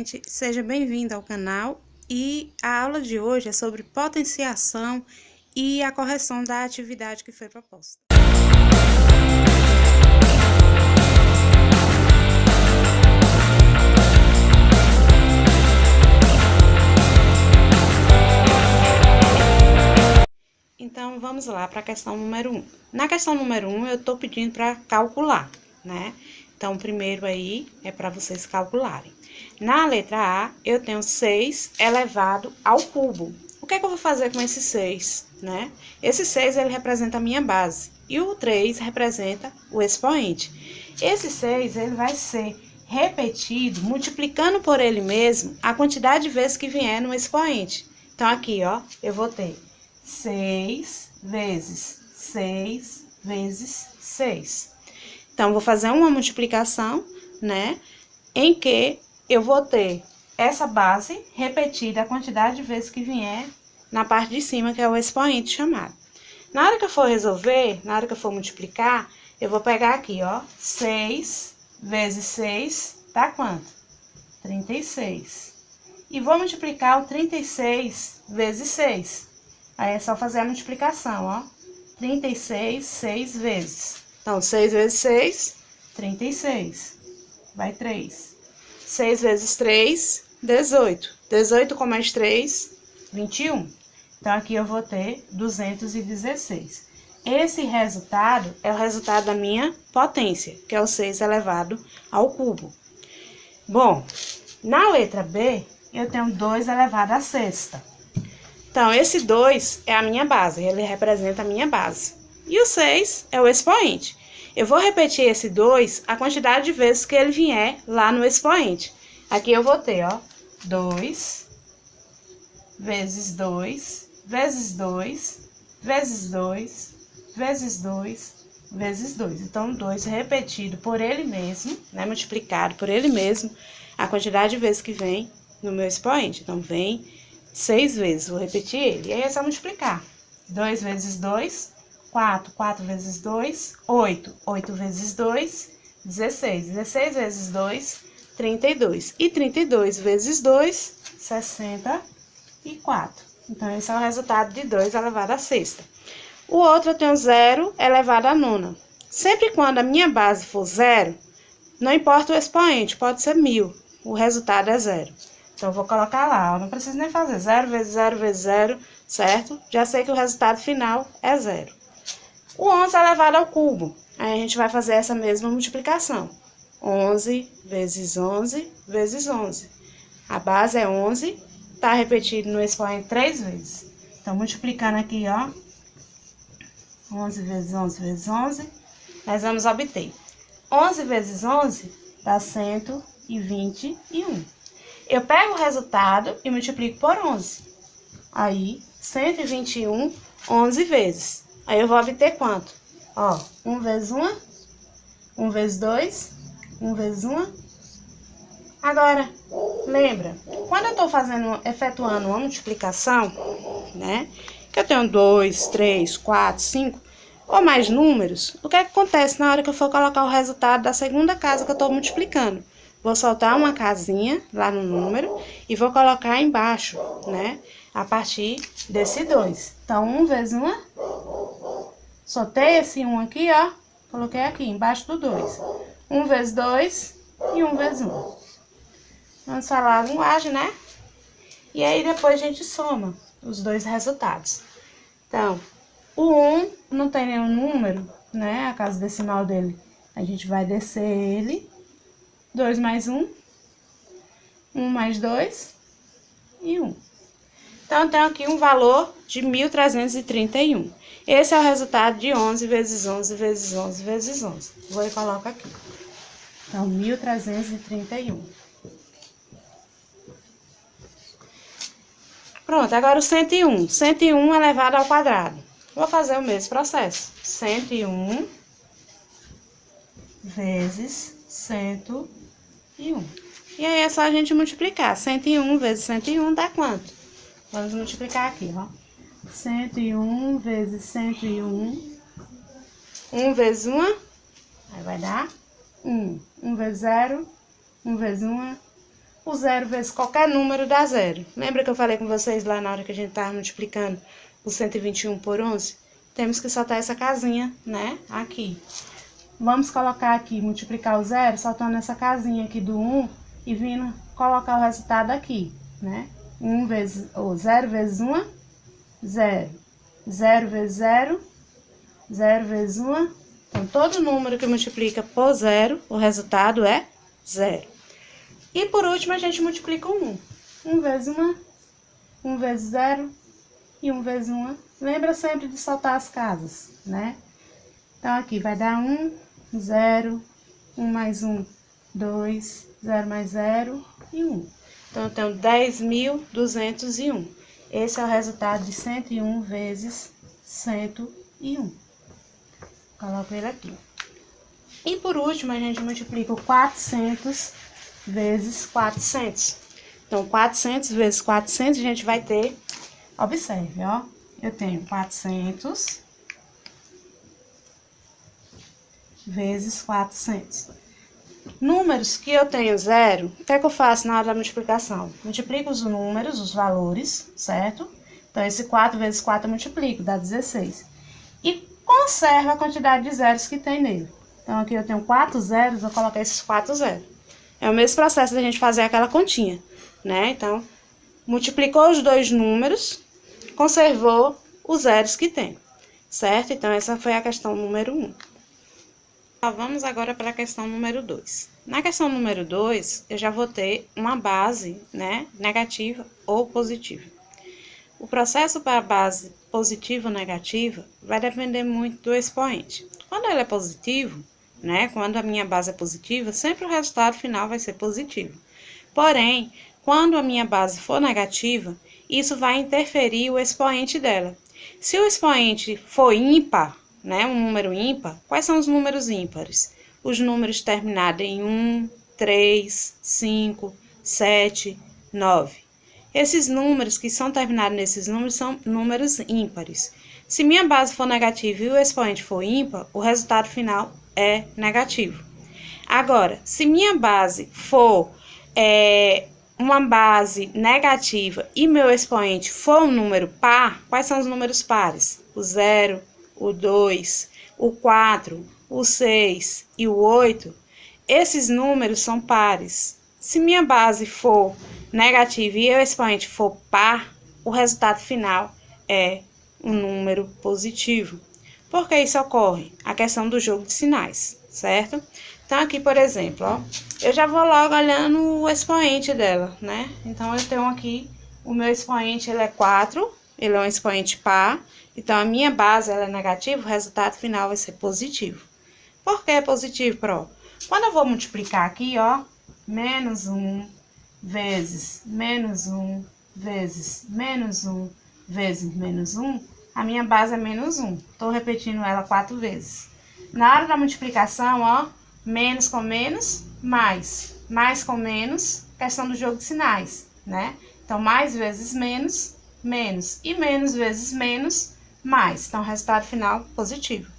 gente, seja bem-vindo ao canal e a aula de hoje é sobre potenciação e a correção da atividade que foi proposta. Então, vamos lá para a questão número 1. Na questão número 1, eu estou pedindo para calcular, né? Então, primeiro aí é para vocês calcularem. Na letra A, eu tenho 6 elevado ao cubo. O que é que eu vou fazer com esse 6, né? Esse 6, ele representa a minha base. E o 3 representa o expoente. Esse 6, ele vai ser repetido, multiplicando por ele mesmo, a quantidade de vezes que vier no expoente. Então, aqui, ó, eu vou ter 6 vezes 6 vezes 6. Então, vou fazer uma multiplicação, né, em que eu vou ter essa base repetida a quantidade de vezes que vier na parte de cima, que é o expoente chamado. Na hora que eu for resolver, na hora que eu for multiplicar, eu vou pegar aqui, ó, 6 vezes 6 dá quanto? 36. E vou multiplicar o 36 vezes 6. Aí é só fazer a multiplicação, ó. 36, 6 vezes. Então, 6 vezes 6, 36. Vai 3. 6 vezes 3, 18. 18 com mais 3, 21. Então, aqui eu vou ter 216. Esse resultado é o resultado da minha potência, que é o 6 elevado ao cubo. Bom, na letra B, eu tenho 2 elevado à sexta. Então, esse 2 é a minha base, ele representa a minha base. E o 6 é o expoente. Eu vou repetir esse 2 a quantidade de vezes que ele vier lá no expoente. Aqui eu vou ter, ó, 2 vezes 2, vezes 2, vezes 2, vezes 2, vezes 2. Então, 2 repetido por ele mesmo, né, multiplicado por ele mesmo, a quantidade de vezes que vem no meu expoente. Então, vem 6 vezes, vou repetir ele. E aí é só multiplicar. 2 vezes 2, 4. 4 vezes 2, 8. 8 vezes 2, 16. 16 vezes 2, 32. E 32 vezes 2, 64. Então, esse é o resultado de 2 elevado à sexta. O outro eu tenho 0 elevado à nona. Sempre quando a minha base for 0, não importa o expoente, pode ser 1000. O resultado é 0. Então, eu vou colocar lá, ó, não preciso nem fazer 0 vezes 0 vezes 0, certo? Já sei que o resultado final é 0. O 11 elevado ao cubo, aí a gente vai fazer essa mesma multiplicação. 11 vezes 11 vezes 11. A base é 11, tá repetido no expoente 3 vezes. Então, multiplicando aqui, ó, 11 vezes 11 vezes 11, nós vamos obter 11 vezes 11 dá 121. Eu pego o resultado e multiplico por 11. Aí, 121, 11 vezes. Aí, eu vou obter quanto? Ó, 1 vezes 1, 1 vezes 2, 1 vezes 1. Agora, lembra, quando eu tô efetuando uma multiplicação, né, que eu tenho 2, 3, 4, 5 ou mais números, o que é que acontece na hora que eu for colocar o resultado da segunda casa que eu tô multiplicando? Vou soltar uma casinha lá no número e vou colocar embaixo, né? A partir desse 2. Então, 1 vezes 1. Soltei esse 1 aqui, ó. Coloquei aqui embaixo do 2. 1 vezes 2 e 1 vezes 1. Vamos falar a linguagem, né? E aí, depois a gente soma os dois resultados. Então, o 1 não tem nenhum número, né? A casa decimal dele. A gente vai descer ele. 2 mais 1, 1 mais 2 e 1. Então, eu tenho aqui um valor de 1.331. Esse é o resultado de 11 vezes 11 vezes 11 vezes 11. Vou e coloco aqui. Então, 1.331. Pronto, agora o 101. 101 elevado ao quadrado. Vou fazer o mesmo processo. 101 vezes 101. E aí é só a gente multiplicar. 101 vezes 101 dá quanto? Vamos multiplicar aqui, ó. 101 vezes 101. 1 vezes 1. Aí vai dar 1. 1 vezes 0. 1 vezes 1. O zero vezes qualquer número dá zero. Lembra que eu falei com vocês lá na hora que a gente estava multiplicando o 121 por 11? Temos que soltar essa casinha, né? Aqui. Vamos colocar aqui, multiplicar o zero, soltando essa casinha aqui do 1 e vindo colocar o resultado aqui, né? 1 vezes, ou 0 vezes 1, 0. 0 vezes 0, 0 vezes 1. Então, todo número que multiplica por 0, o resultado é 0. E por último, a gente multiplica o 1. 1 vezes 1, 1 vezes 0 e 1 vezes 1. Lembra sempre de soltar as casas, né? Então, aqui vai dar 1, 0, 1 mais 1, 2, 0 mais 0 e 1. Então, eu tenho 10.201. Esse é o resultado de 101 vezes 101. Coloco ele aqui. E por último, a gente multiplica o 400 vezes 400. Então, 400 vezes 400, a gente vai ter... Observe, ó. Eu tenho 400 vezes 400. Números que eu tenho zero, o que é que eu faço na hora da multiplicação? Multiplico os números, os valores, certo? Então, esse 4 vezes 4 eu multiplico, dá 16. E conservo a quantidade de zeros que tem nele. Então, aqui eu tenho 4 zeros, vou colocar esses 4 zeros. É o mesmo processo da gente fazer aquela continha, né? Então, multiplicou os dois números, conservou os zeros que tem, certo? Então, essa foi a questão número 1. Vamos agora para a questão número 2. Na questão número 2, eu já vou ter uma base, né, negativa ou positiva. O processo para a base positiva ou negativa vai depender muito do expoente. Quando ele é positivo, né, quando a minha base é positiva, sempre o resultado final vai ser positivo. Porém, quando a minha base for negativa, isso vai interferir o expoente dela. Se o expoente for ímpar, né, um número ímpar, quais são os números ímpares? Os números terminados em 1, 3, 5, 7, 9. Esses números que são terminados nesses números são números ímpares. Se minha base for negativa e o expoente for ímpar, o resultado final é negativo. Agora, se minha base for uma base negativa e meu expoente for um número par, quais são os números pares? O 0, o 2, o 4, o 6 e o 8, esses números são pares. Se minha base for negativa e o expoente for par, o resultado final é um número positivo. Por que isso ocorre? A questão do jogo de sinais, certo? Então, aqui, por exemplo, ó, eu já vou logo olhando o expoente dela, né? Então, eu tenho aqui, o meu expoente, ele é 4, ele é um expoente par. Então, a minha base ela é negativa, o resultado final vai ser positivo. Por que é positivo, Pro? Quando eu vou multiplicar aqui, ó, menos 1 vezes menos 1 vezes menos 1 vezes menos 1, a minha base é menos 1. Estou repetindo ela 4 vezes. Na hora da multiplicação, ó, menos com menos, mais. Mais com menos, questão do jogo de sinais, né? Então, mais vezes menos, menos. E menos vezes menos, mais. Então, resultado final positivo.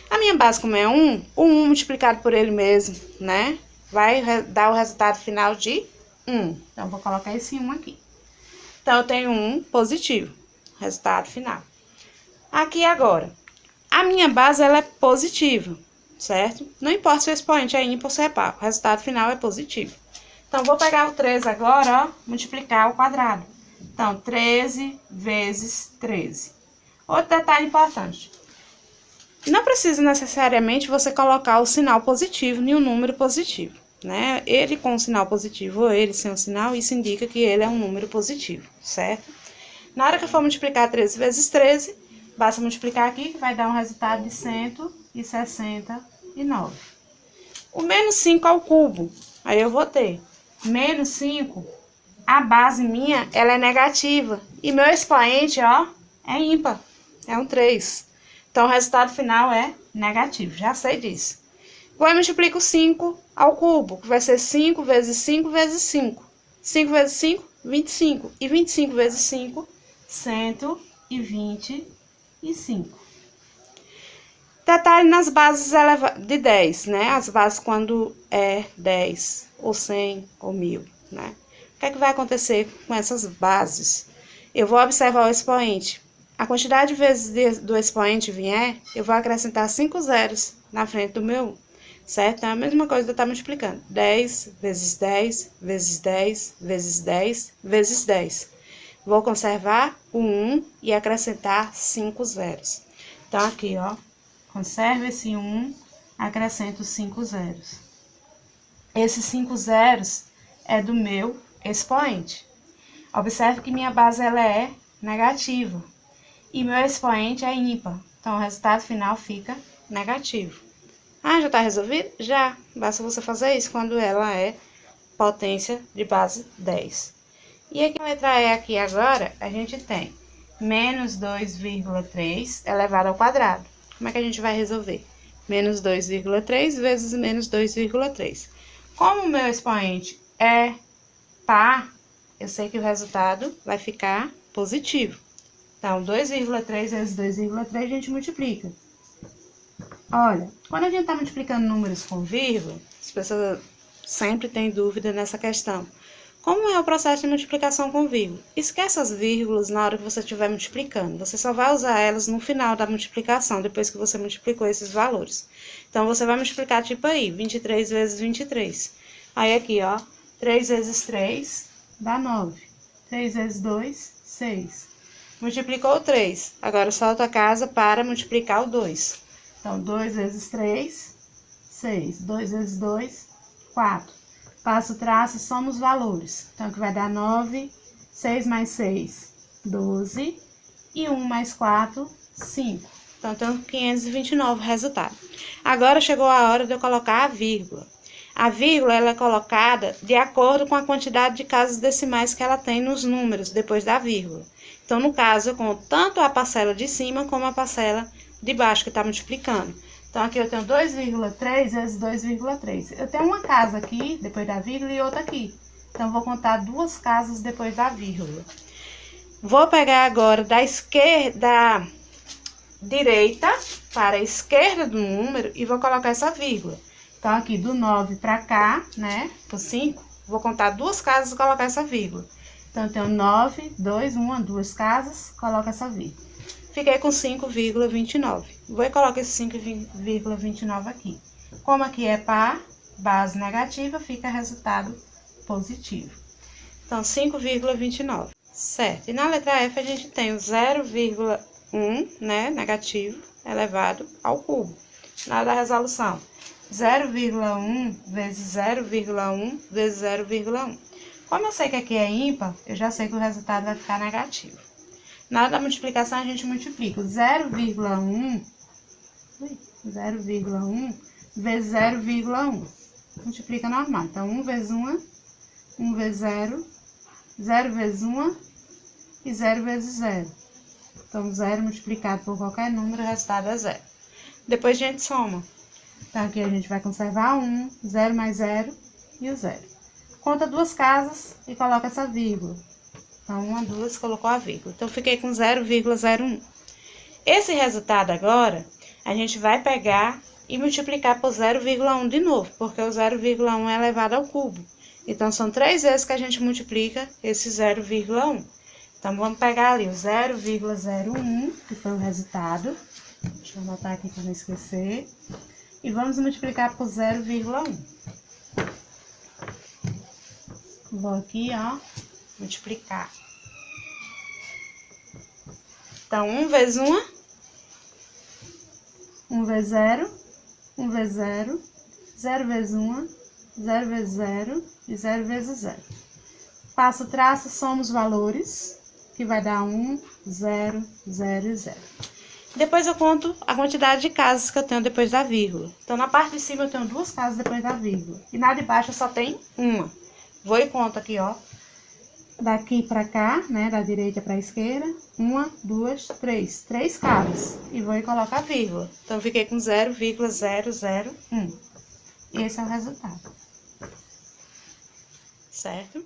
A minha base, como é 1, o 1 multiplicado por ele mesmo, né? Vai dar o resultado final de 1. Então, vou colocar esse 1 aqui. Então, eu tenho 1 positivo, resultado final. Aqui agora, a minha base, ela é positiva, certo? Não importa se o expoente é ímpar ou se é par, o resultado final é positivo. Então, vou pegar o 13 agora, ó, multiplicar ao quadrado. Então, 13 vezes 13. Outro detalhe importante. Não precisa necessariamente você colocar o sinal positivo em um número positivo, né? Ele com um sinal positivo ou ele sem um sinal, isso indica que ele é um número positivo, certo? Na hora que eu for multiplicar 13 vezes 13, basta multiplicar aqui que vai dar um resultado de 169. O menos 5 ao cubo, aí eu vou ter menos 5, a base minha, ela é negativa. E meu expoente, ó, é ímpar, é um 3. Então, o resultado final é negativo, já sei disso. Vou multiplicar o 5 ao cubo, que vai ser 5 vezes 5 vezes 5. 5 vezes 5, 25. E 25 vezes 5, 125. Detalhe nas bases de 10, né? As bases quando é 10, ou 100, ou 1000, né? O que é que vai acontecer com essas bases? Eu vou observar o expoente. A quantidade de vezes do expoente vier, eu vou acrescentar 5 zeros na frente do meu 1, certo? Então, é a mesma coisa que eu estou multiplicando. 10 vezes 10, vezes 10, vezes 10, vezes 10. Vou conservar o 1 e acrescentar 5 zeros. Então, aqui, ó, conservo esse 1, acrescento 5 zeros. Esses 5 zeros é do meu expoente. Observe que minha base ela é negativa e meu expoente é ímpar. Então, o resultado final fica negativo. Ah, já está resolvido? Já. Basta você fazer isso quando ela é potência de base 10. E aqui na letra E aqui agora, a gente tem menos 2,3 elevado ao quadrado. Como é que a gente vai resolver? Menos 2,3 vezes menos 2,3. Como o meu expoente é par, eu sei que o resultado vai ficar positivo. Então, 2,3 vezes 2,3 a gente multiplica. Olha, quando a gente está multiplicando números com vírgula, as pessoas sempre têm dúvida nessa questão. Como é o processo de multiplicação com vírgula? Esquece as vírgulas na hora que você estiver multiplicando. Você só vai usar elas no final da multiplicação, depois que você multiplicou esses valores. Então, você vai multiplicar tipo aí, 23 vezes 23. Aí aqui, ó, 3 vezes 3 dá 9. 3 vezes 2, 6. Multiplicou o 3. Agora, solta a casa para multiplicar o 2. Então, 2 vezes 3, 6. 2 vezes 2, 4. Passo o traço e soma os valores. Então, aqui vai dar 9, 6 mais 6, 12, e 1 mais 4, 5. Então, tem 529 resultado. Agora, chegou a hora de eu colocar a vírgula. A vírgula, ela é colocada de acordo com a quantidade de casas decimais que ela tem nos números, depois da vírgula. Então, no caso, eu conto tanto a parcela de cima como a parcela de baixo, que está multiplicando. Então, aqui eu tenho 2,3 vezes 2,3. Eu tenho uma casa aqui, depois da vírgula, e outra aqui. Então, vou contar duas casas depois da vírgula. Vou pegar agora da direita para a esquerda do número e vou colocar essa vírgula. Então, aqui do 9 para cá, né, por 5, vou contar duas casas e colocar essa vírgula. Então, eu tenho 9, 2, 1, 2 casas, coloco essa vírgula. Fiquei com 5,29. Vou e coloco esse 5,29 aqui. Como aqui é par, base negativa, fica resultado positivo. Então, 5,29. Certo. E na letra F a gente tem o 0,1, né, negativo, elevado ao cubo. Na hora da resolução, 0,1 vezes 0,1 vezes 0,1. Como eu sei que aqui é ímpar, eu já sei que o resultado vai ficar negativo. Na hora da multiplicação, a gente multiplica 0,1 vezes 0,1. Multiplica normal. Então, 1 vezes 1, 1 vezes 0, 0 vezes 1 e 0 vezes 0. Então, 0 multiplicado por qualquer número, o resultado é 0. Depois a gente soma. Então, aqui a gente vai conservar 1, 0 mais 0 e o 0. Conta duas casas e coloca essa vírgula. Então, 1, 2, colocou a vírgula. Então, fiquei com 0,01. Esse resultado agora, a gente vai pegar e multiplicar por 0,1 de novo, porque o 0,1 é elevado ao cubo. Então, são 3 vezes que a gente multiplica esse 0,1. Então, vamos pegar ali o 0,01, que foi o resultado. Deixa eu anotar aqui para não esquecer. E vamos multiplicar por 0,1. Vou aqui, ó, multiplicar. Então, 1 vezes 1, 1 vezes 0, 1 vezes 0, 0 vezes 1, 0 vezes 0 e 0 vezes 0. Passo o traço, soma os valores, que vai dar 1, 0, 0 e 0. Depois eu conto a quantidade de casas que eu tenho depois da vírgula. Então, na parte de cima eu tenho duas casas depois da vírgula. E na de baixo eu só tenho uma. Vou e conto aqui, ó. Daqui pra cá, né, da direita pra esquerda, 1, 2, 3. 3 casas. E vou e coloco a vírgula. Então, fiquei com 0,001. Esse é o resultado. Certo?